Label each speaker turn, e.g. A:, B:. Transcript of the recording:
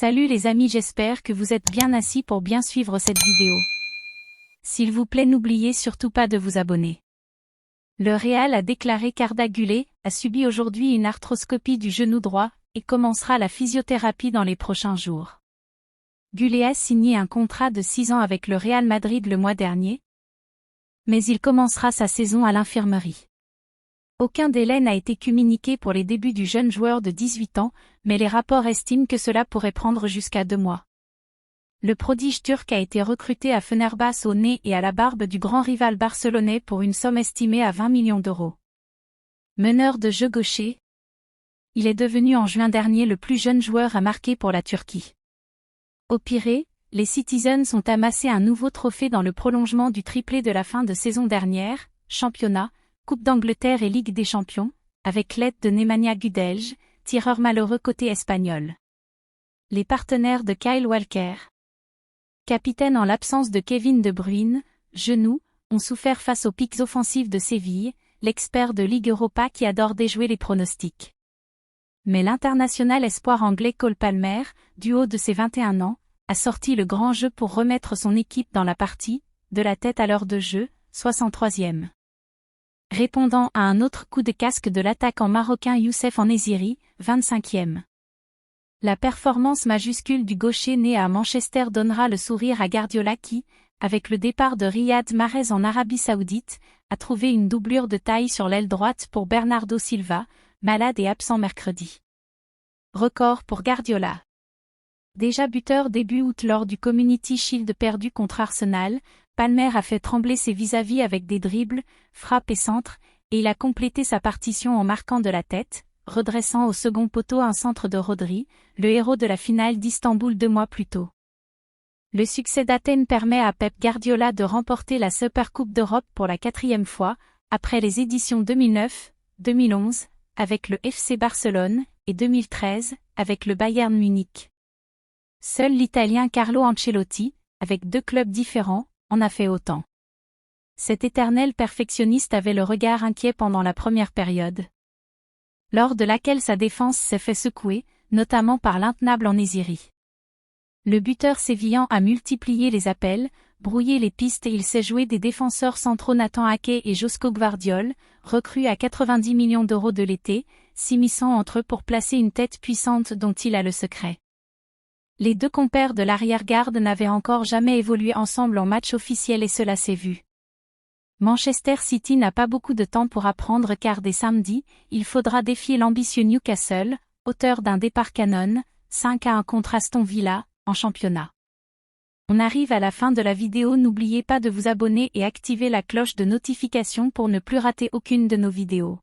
A: Salut les amis, j'espère que vous êtes bien assis pour bien suivre cette vidéo. S'il vous plaît, n'oubliez surtout pas de vous abonner. Le Real a déclaré qu'Arda Güler a subi aujourd'hui une arthroscopie du genou droit et commencera la physiothérapie dans les prochains jours. Güler a signé un contrat de 6 ans avec le Real Madrid le mois dernier, mais il commencera sa saison à l'infirmerie. Aucun délai n'a été communiqué pour les débuts du jeune joueur de 18 ans, mais les rapports estiment que cela pourrait prendre jusqu'à 2 mois. Le prodige turc a été recruté à Fenerbahçe au nez et à la barbe du grand rival barcelonais pour une somme estimée à 20 millions d'euros. Meneur de jeu gaucher, il est devenu en juin dernier le plus jeune joueur à marquer pour la Turquie. Au Pirée, les Citizens ont amassé un nouveau trophée dans le prolongement du triplé de la fin de saison dernière, championnat, Coupe d'Angleterre et Ligue des Champions, avec l'aide de Nemanja Gudelj, tireur malheureux côté espagnol. Les partenaires de Kyle Walker, capitaine en l'absence de Kevin De Bruyne, genou, ont souffert face aux pics offensifs de Séville, l'expert de Ligue Europa qui adore déjouer les pronostics. Mais l'international espoir anglais Cole Palmer, du haut de ses 21 ans, a sorti le grand jeu pour remettre son équipe dans la partie, de la tête à l'heure de jeu, 63e. Répondant à un autre coup de casque de l'attaquant marocain Youssef En-Nesyri, 25e. La performance majuscule du gaucher né à Manchester donnera le sourire à Guardiola qui, avec le départ de Riyad Mahrez en Arabie Saoudite, a trouvé une doublure de taille sur l'aile droite pour Bernardo Silva, malade et absent mercredi. Record pour Guardiola. Déjà buteur début août lors du Community Shield perdu contre Arsenal, Palmer a fait trembler ses vis-à-vis avec des dribbles, frappes et centres, et il a complété sa partition en marquant de la tête, redressant au second poteau un centre de Rodri, le héros de la finale d'Istanbul 2 mois plus tôt. Le succès d'Athènes permet à Pep Guardiola de remporter la Supercoupe d'Europe pour la 4e fois, après les éditions 2009, 2011, avec le FC Barcelone, et 2013, avec le Bayern Munich. Seul l'Italien Carlo Ancelotti, avec 2 clubs différents, en a fait autant. Cet éternel perfectionniste avait le regard inquiet pendant la première période, lors de laquelle sa défense s'est fait secouer, notamment par l'intenable En-Nesyri. Le buteur sévillan a multiplié les appels, brouillé les pistes et il s'est joué des défenseurs centraux Nathan Ake et Josko Gvardiol, recrues à 90 millions d'euros de l'été, s'immisçant entre eux pour placer une tête puissante dont il a le secret. Les deux compères de l'arrière-garde n'avaient encore jamais évolué ensemble en match officiel et cela s'est vu. Manchester City n'a pas beaucoup de temps pour apprendre car dès samedi, il faudra défier l'ambitieux Newcastle, auteur d'un départ canon, 5-1 contre Aston Villa, en championnat. On arrive à la fin de la vidéo, n'oubliez pas de vous abonner et activer la cloche de notification pour ne plus rater aucune de nos vidéos.